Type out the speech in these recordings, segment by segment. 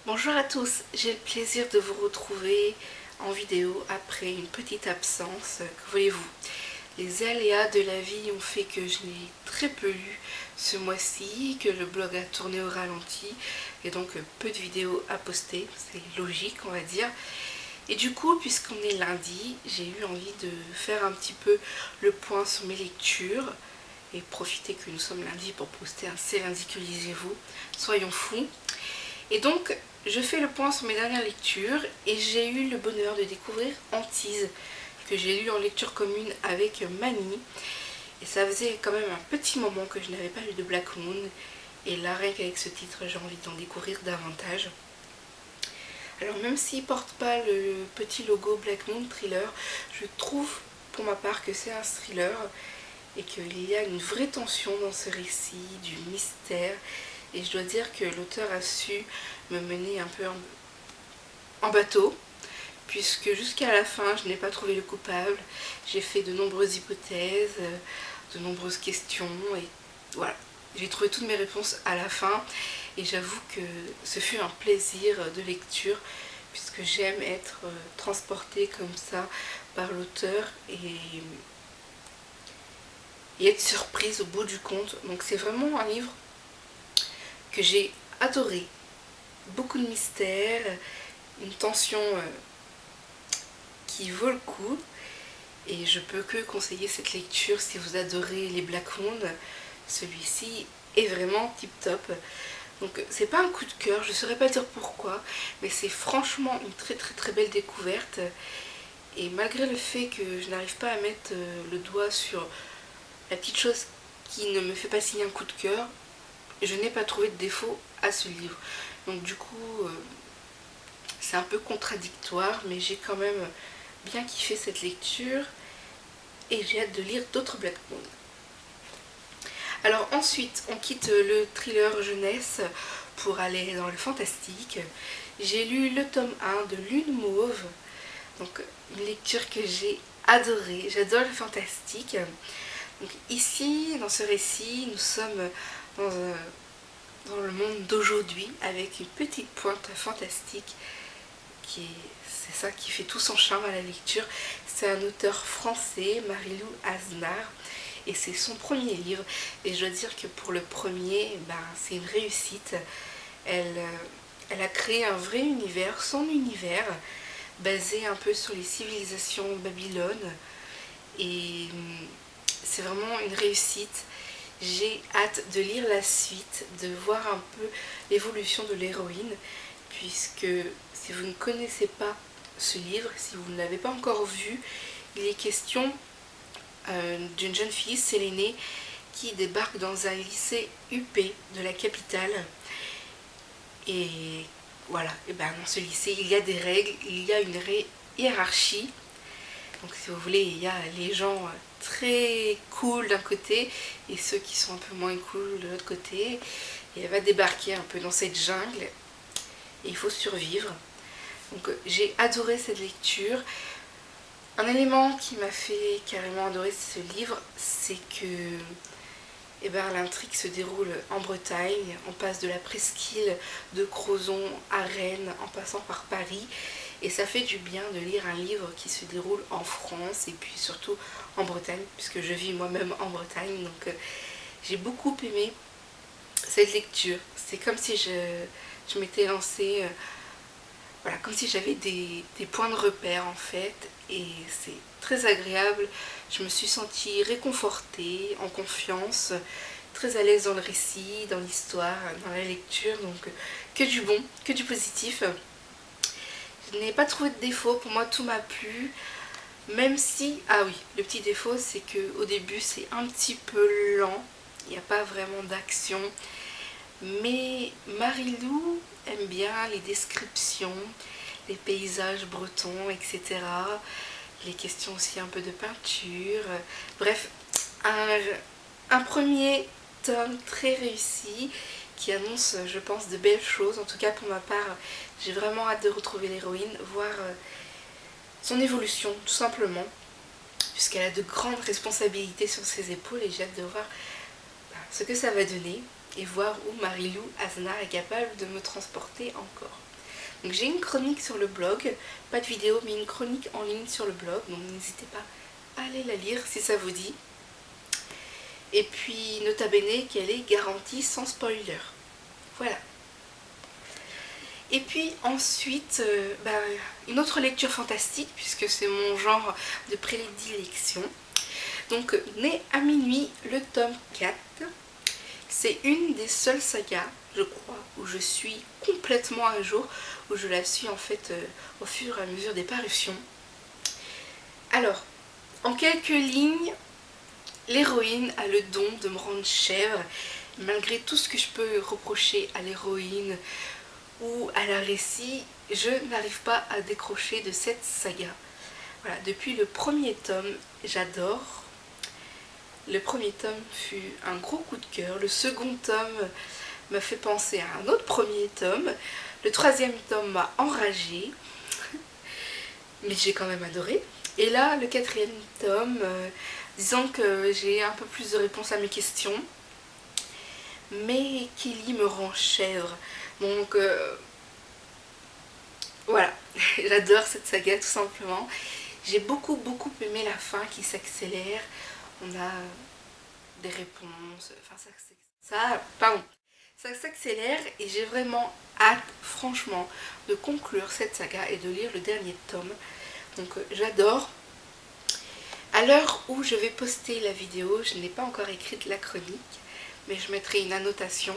Bonjour à tous, j'ai le plaisir de vous retrouver en vidéo après une petite absence. Que voulez-vous? Les aléas de la vie ont fait que je n'ai très peu lu ce mois-ci, que le blog a tourné au ralenti et donc peu de vidéos à poster, c'est logique on va dire. Et du coup, puisqu'on est lundi, j'ai eu envie de faire un petit peu le point sur mes lectures et profiter que nous sommes lundi pour poster un C'est lundi que lisez-vous, soyons fous. Et donc, je fais le point sur mes dernières lectures et j'ai eu le bonheur de découvrir Antise, que j'ai lu en lecture commune avec Mani. Et ça faisait quand même un petit moment que je n'avais pas lu de Black Moon. Et là, rien qu'avec ce titre, j'ai envie d'en découvrir davantage. Alors même s'il ne porte pas le petit logo Black Moon Thriller, je trouve pour ma part que c'est un thriller et qu'il y a une vraie tension dans ce récit, du mystère. Et je dois dire que l'auteur a su me mener un peu en bateau, puisque jusqu'à la fin, je n'ai pas trouvé le coupable. J'ai fait de nombreuses hypothèses, de nombreuses questions, et voilà. J'ai trouvé toutes mes réponses à la fin, et j'avoue que ce fut un plaisir de lecture, puisque j'aime être transportée comme ça par l'auteur et être surprise au bout du compte. Donc c'est vraiment un livre que j'ai adoré. Beaucoup de mystère, une tension qui vaut le coup. Et je peux que conseiller cette lecture si vous adorez les Black Moon. Celui-ci est vraiment tip top. Donc c'est pas un coup de cœur, je ne saurais pas dire pourquoi, mais c'est franchement une très belle découverte. Et malgré le fait que je n'arrive pas à mettre le doigt sur la petite chose qui ne me fait pas signer un coup de cœur, je n'ai pas trouvé de défaut à ce livre. Donc du coup, c'est un peu contradictoire, mais j'ai quand même bien kiffé cette lecture et j'ai hâte de lire d'autres Black Moon. Alors ensuite, on quitte le thriller jeunesse pour aller dans le fantastique. J'ai lu le tome 1 de Lune Mauve, donc une lecture que j'ai adorée. J'adore le fantastique. Donc ici, dans ce récit, nous sommes dans le monde d'aujourd'hui avec une petite pointe fantastique c'est ça qui fait tout son charme à la lecture. C'est un auteur français, Marie-Lou Asnard, et c'est son premier livre. Et je dois dire que pour le premier, c'est une réussite. Elle a créé un vrai univers, son univers, basé un peu sur les civilisations Babylone. Et c'est vraiment une réussite. J'ai hâte de lire la suite, de voir un peu l'évolution de l'héroïne, puisque si vous ne connaissez pas ce livre, si vous ne l'avez pas encore vu, il est question d'une jeune fille, Sélénée, qui débarque dans un lycée UP de la capitale. Et voilà, et dans ce lycée, il y a des règles, il y a une hiérarchie. Donc si vous voulez, il y a les gens très cool d'un côté et ceux qui sont un peu moins cool de l'autre côté. Et elle va débarquer un peu dans cette jungle et il faut survivre. Donc j'ai adoré cette lecture. Un élément qui m'a fait carrément adorer ce livre, c'est que l'intrigue se déroule en Bretagne. On passe de la presqu'île de Crozon à Rennes en passant par Paris. Et ça fait du bien de lire un livre qui se déroule en France et puis surtout en Bretagne, puisque je vis moi-même en Bretagne. Donc j'ai beaucoup aimé cette lecture. C'est comme si je m'étais lancée, voilà, comme si j'avais des points de repère en fait. Et c'est très agréable. Je me suis sentie réconfortée, en confiance, très à l'aise dans le récit, dans l'histoire, dans la lecture. Donc que du bon, que du positif. Je n'ai pas trouvé de défaut, pour moi tout m'a plu, même si, ah oui, le petit défaut c'est qu'au début c'est un petit peu lent, il n'y a pas vraiment d'action, mais Marie-Lou aime bien les descriptions, les paysages bretons, etc. Les questions aussi un peu de peinture, bref, un premier tome très réussi qui annonce, je pense, de belles choses. En tout cas pour ma part, j'ai vraiment hâte de retrouver l'héroïne, voir son évolution tout simplement, puisqu'elle a de grandes responsabilités sur ses épaules et j'ai hâte de voir ce que ça va donner. et voir où Marie-Lou Aznar est capable de me transporter encore. Donc j'ai une chronique sur le blog, pas de vidéo mais une chronique en ligne sur le blog, donc n'hésitez pas à aller la lire si ça vous dit. Et puis nota bene qu'elle est garantie sans spoiler. Voilà. Et puis ensuite, une autre lecture fantastique, puisque c'est mon genre de prédilection. Donc, Né à minuit, le tome 4. C'est une des seules sagas, je crois, où je suis complètement à jour, où je la suis en fait au fur et à mesure des parutions. Alors, en quelques lignes, l'héroïne a le don de me rendre chèvre, malgré tout ce que je peux reprocher à l'héroïne ou à la récit, je n'arrive pas à décrocher de cette saga. Voilà, depuis le premier tome, j'adore. Le premier tome fut un gros coup de cœur. Le second tome m'a fait penser à un autre premier tome. Le troisième tome m'a enragée, mais j'ai quand même adoré. Et là, le quatrième tome, disons que j'ai un peu plus de réponses à mes questions. Mais Kelly me rend chèvre. Donc voilà, j'adore cette saga tout simplement. J'ai beaucoup aimé la fin qui s'accélère. On a des réponses, enfin ça s'accélère et j'ai vraiment hâte franchement de conclure cette saga et de lire le dernier tome. Donc j'adore. À l'heure où je vais poster la vidéo, je n'ai pas encore écrit la chronique, mais je mettrai une annotation.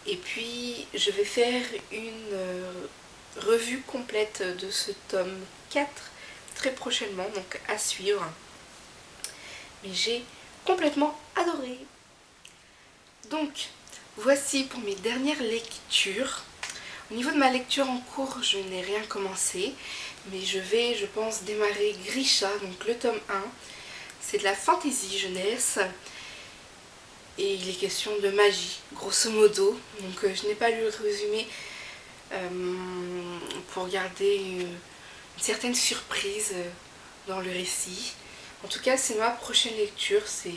Et puis je vais faire une revue complète de ce tome 4 très prochainement, donc à suivre. Mais j'ai complètement adoré. Donc voici pour mes dernières lectures. Au niveau de ma lecture en cours, je n'ai rien commencé, mais je vais, je pense, démarrer Grisha, donc le tome 1. C'est de la fantasy jeunesse. Et il est question de magie, grosso modo. Donc je n'ai pas lu le résumé pour garder une certaine surprise dans le récit. En tout cas, c'est ma prochaine lecture. C'est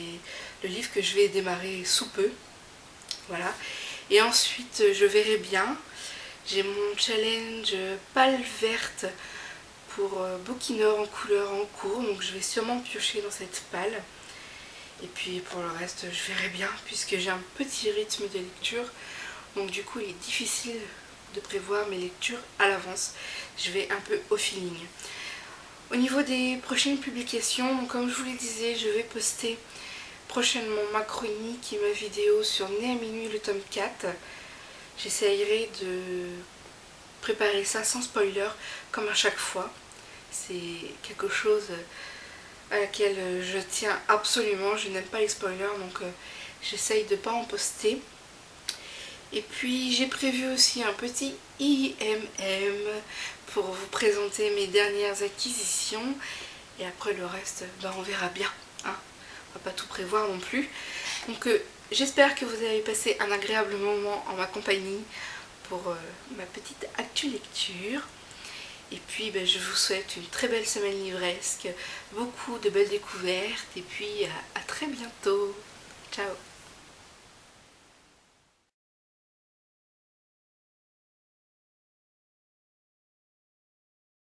le livre que je vais démarrer sous peu. Voilà. Et ensuite, je verrai bien. J'ai mon challenge pâle verte pour bouquineur en couleur en cours. Donc je vais sûrement piocher dans cette pâle. Et puis pour le reste, je verrai bien puisque j'ai un petit rythme de lecture. Donc du coup, il est difficile de prévoir mes lectures à l'avance. Je vais un peu au feeling. Au niveau des prochaines publications, comme je vous le disais, je vais poster prochainement ma chronique et ma vidéo sur Né à minuit, le tome 4. J'essayerai de préparer ça sans spoiler, comme à chaque fois. C'est quelque chose à laquelle je tiens absolument. Je n'aime pas les spoilers, donc j'essaye de ne pas en poster. Et puis j'ai prévu aussi un petit IMM pour vous présenter mes dernières acquisitions. Et après le reste, on verra bien. Hein. On va pas tout prévoir non plus. Donc j'espère que vous avez passé un agréable moment en ma compagnie pour ma petite actu lecture. Et puis je vous souhaite une très belle semaine livresque, beaucoup de belles découvertes et puis à très bientôt. Ciao.